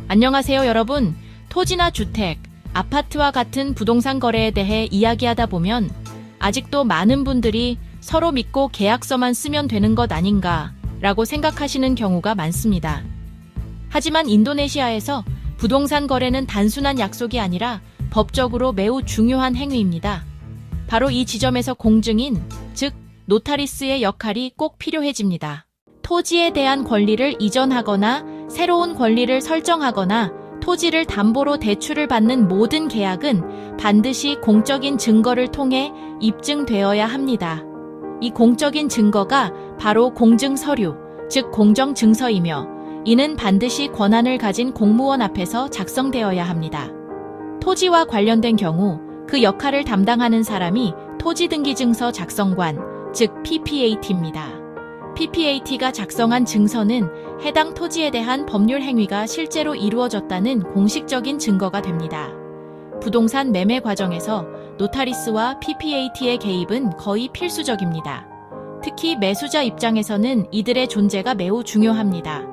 안녕하세요, 여러분. 토지나 주택, 아파트와 같은 부동산 거래에 대해 이야기하다 보면 아직도 많은 분들이 서로 믿고 계약서만 쓰면 되는 것 아닌가 라고 생각하시는 경우가 많습니다. 하지만 인도네시아에서 부동산 거래는 단순한 약속이 아니라 법적으로 매우 중요한 행위입니다. 바로 이 지점에서 공증인, 즉 노타리스의 역할이 꼭 필요해집니다. 토지에 대한 권리를 이전하거나 새로운 권리를 설정하거나 토지를 담보로 대출을 받는 모든 계약은 반드시 공적인 증거를 통해 입증되어야 합니다. 이 공적인 증거가 바로 공증서류, 즉 공정증서이며 이는 반드시 권한을 가진 공무원 앞에서 작성되어야 합니다. 토지와 관련된 경우 그 역할을 담당하는 사람이 토지등기증서 작성관, 즉 PPAT입니다. PPAT가 작성한 증서는 해당 토지에 대한 법률 행위가 실제로 이루어졌다는 공식적인 증거가 됩니다. 부동산 매매 과정에서 노타리스와 PPAT의 개입은 거의 필수적입니다. 특히 매수자 입장에서는 이들의 존재가 매우 중요합니다.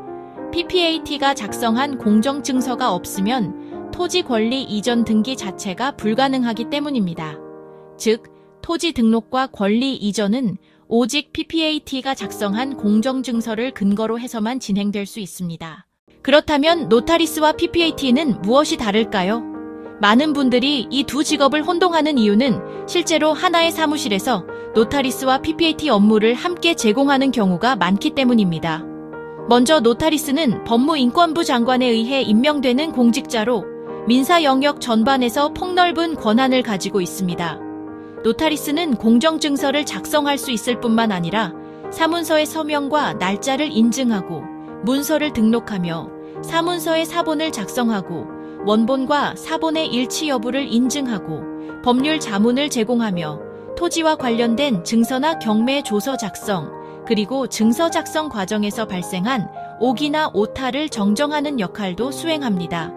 PPAT가 작성한 공정증서가 없으면 토지 권리 이전 등기 자체가 불가능하기 때문입니다. 즉, 토지 등록과 권리 이전은 오직 PPAT가 작성한 공정증서를 근거로 해서만 진행될 수 있습니다. 그렇다면 노타리스와 PPAT는 무엇이 다를까요? 많은 분들이 이 두 직업을 혼동하는 이유는 실제로 하나의 사무실에서 노타리스와 PPAT 업무를 함께 제공하는 경우가 많기 때문입니다. 먼저 노타리스는 법무인권부 장관에 의해 임명되는 공직자로 민사 영역 전반에서 폭넓은 권한을 가지고 있습니다. 노타리스는 공정증서를 작성할 수 있을 뿐만 아니라 사문서의 서명과 날짜를 인증하고 문서를 등록하며 사문서의 사본을 작성하고 원본과 사본의 일치 여부를 인증하고 법률 자문을 제공하며 토지와 관련된 증서나 경매 조서 작성, 그리고 증서 작성 과정에서 발생한 오기나 오타를 정정하는 역할도 수행합니다.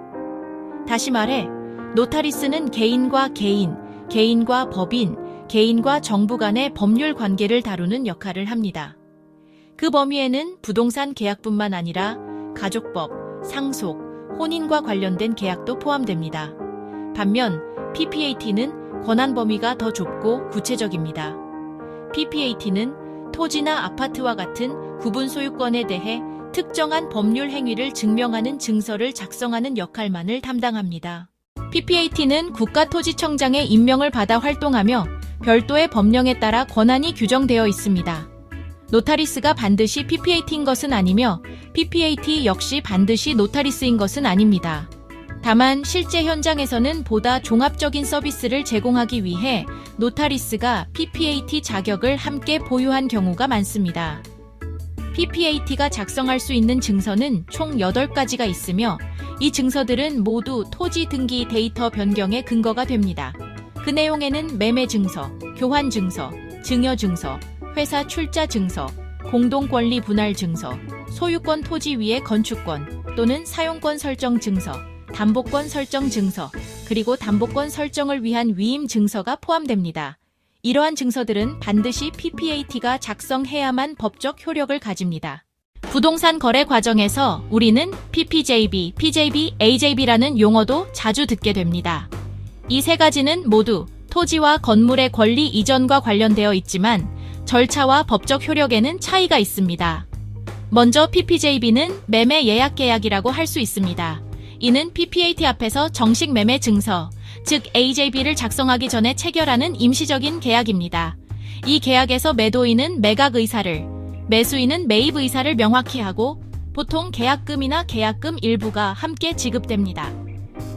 다시 말해, 노타리스는 개인과 개인, 개인과 법인, 개인과 정부 간의 법률 관계를 다루는 역할을 합니다. 그 범위에는 부동산 계약뿐만 아니라 가족법, 상속, 혼인과 관련된 계약도 포함됩니다. 반면 PPAT는 권한 범위가 더 좁고 구체적입니다. PPAT는 토지나 아파트와 같은 구분 소유권에 대해 특정한 법률 행위를 증명하는 증서를 작성하는 역할만을 담당합니다. PPAT는 국가토지청장의 임명을 받아 활동하며 별도의 법령에 따라 권한이 규정되어 있습니다. 노타리스가 반드시 PPAT인 것은 아니며 PPAT 역시 반드시 노타리스인 것은 아닙니다. 다만 실제 현장에서는 보다 종합적인 서비스를 제공하기 위해 노타리스가 PPAT 자격을 함께 보유한 경우가 많습니다. PPAT가 작성할 수 있는 증서는 총 8가지가 있으며 이 증서들은 모두 토지 등기 데이터 변경의 근거가 됩니다. 그 내용에는 매매증서, 교환증서, 증여증서, 회사 출자증서, 공동권리 분할증서, 소유권 토지 위의 건축권 또는 사용권 설정 증서, 담보권 설정 증서, 그리고 담보권 설정을 위한 위임 증서가 포함됩니다. 이러한 증서들은 반드시 PPAT가 작성해야만 법적 효력을 가집니다. 부동산 거래 과정에서 우리는 PPJB, PJB, AJB라는 용어도 자주 듣게 됩니다. 이 세 가지는 모두 토지와 건물의 권리 이전과 관련되어 있지만 절차와 법적 효력에는 차이가 있습니다. 먼저 PPJB는 매매 예약 계약이라고 할 수 있습니다. 이는 PPAT 앞에서 정식 매매 증서, 즉 AJB를 작성하기 전에 체결하는 임시적인 계약입니다. 이 계약에서 매도인은 매각 의사를, 매수인은 매입 의사를 명확히 하고 보통 계약금이나 계약금 일부가 함께 지급됩니다.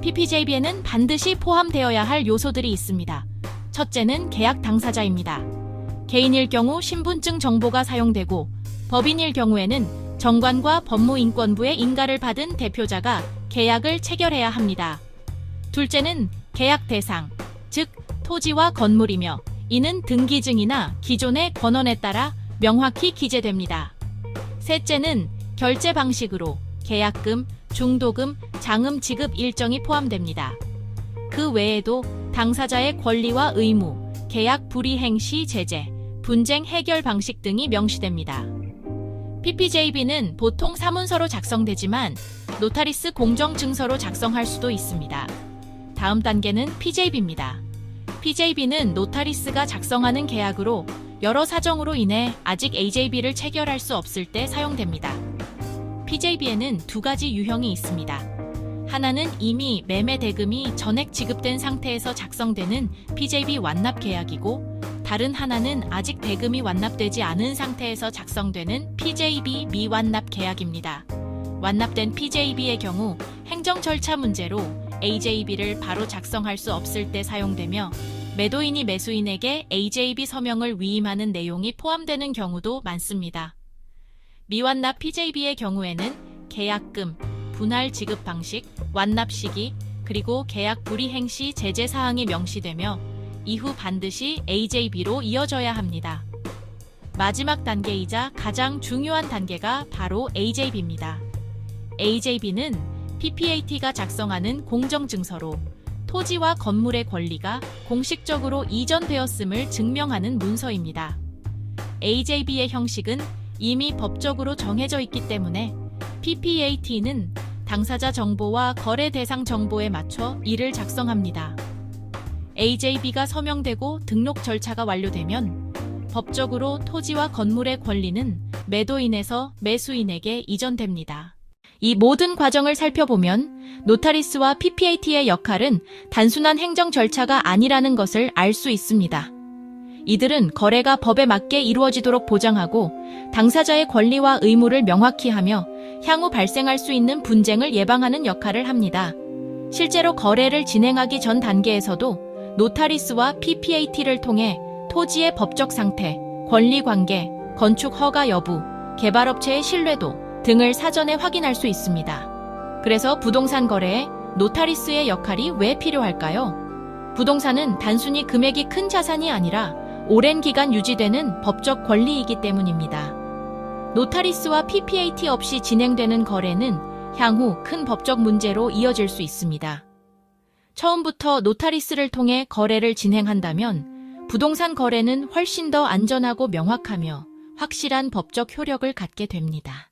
PPJB에는 반드시 포함되어야 할 요소들이 있습니다. 첫째는 계약 당사자입니다. 개인일 경우 신분증 정보가 사용되고 법인일 경우에는 정관과 법무인권부의 인가를 받은 대표자가 계약을 체결해야 합니다. 둘째는 계약 대상, 즉 토지와 건물이며 이는 등기증이나 기존의 권원에 따라 명확히 기재됩니다. 셋째는 결제 방식으로 계약금, 중도금, 장음 지급 일정이 포함됩니다. 그 외에도 당사자의 권리와 의무, 계약 불이행 시 제재, 분쟁 해결 방식 등이 명시됩니다. PPJB는 보통 사문서로 작성되지만 노타리스 공정증서로 작성할 수도 있습니다. 다음 단계는 PJB입니다. PJB는 노타리스가 작성하는 계약으로 여러 사정으로 인해 아직 AJB를 체결할 수 없을 때 사용됩니다. PJB에는 두 가지 유형이 있습니다. 하나는 이미 매매 대금이 전액 지급된 상태에서 작성되는 PJB 완납 계약이고, 다른 하나는 아직 대금이 완납되지 않은 상태에서 작성되는 PJB 미완납 계약입니다. 완납된 PJB의 경우 행정 절차 문제로 AJB를 바로 작성할 수 없을 때 사용되며, 매도인이 매수인에게 AJB 서명을 위임하는 내용이 포함되는 경우도 많습니다. 미완납 PJB의 경우에는 계약금, 분할 지급 방식, 완납 시기, 그리고 계약 불이행 시 제재 사항이 명시되며 이후 반드시 AJB로 이어져야 합니다. 마지막 단계이자 가장 중요한 단계가 바로 AJB입니다. AJB는 PPAT가 작성하는 공정증서로 토지와 건물의 권리가 공식적으로 이전되었음을 증명하는 문서입니다. AJB의 형식은 이미 법적으로 정해져 있기 때문에 PPAT는 당사자 정보와 거래 대상 정보에 맞춰 이를 작성합니다. AJB가 서명되고 등록 절차가 완료되면 법적으로 토지와 건물의 권리는 매도인에서 매수인에게 이전됩니다. 이 모든 과정을 살펴보면 노타리스와 PPAT의 역할은 단순한 행정 절차가 아니라는 것을 알 수 있습니다. 이들은 거래가 법에 맞게 이루어지도록 보장하고 당사자의 권리와 의무를 명확히 하며 향후 발생할 수 있는 분쟁을 예방하는 역할을 합니다. 실제로 거래를 진행하기 전 단계에서도 노타리스와 PPAT를 통해 토지의 법적 상태, 권리 관계, 건축 허가 여부, 개발업체의 신뢰도 등을 사전에 확인할 수 있습니다. 그래서 부동산 거래에 노타리스의 역할이 왜 필요할까요? 부동산은 단순히 금액이 큰 자산이 아니라 오랜 기간 유지되는 법적 권리이기 때문입니다. 노타리스와 PPAT 없이 진행되는 거래는 향후 큰 법적 문제로 이어질 수 있습니다. 처음부터 노타리스를 통해 거래를 진행한다면 부동산 거래는 훨씬 더 안전하고 명확하며 확실한 법적 효력을 갖게 됩니다.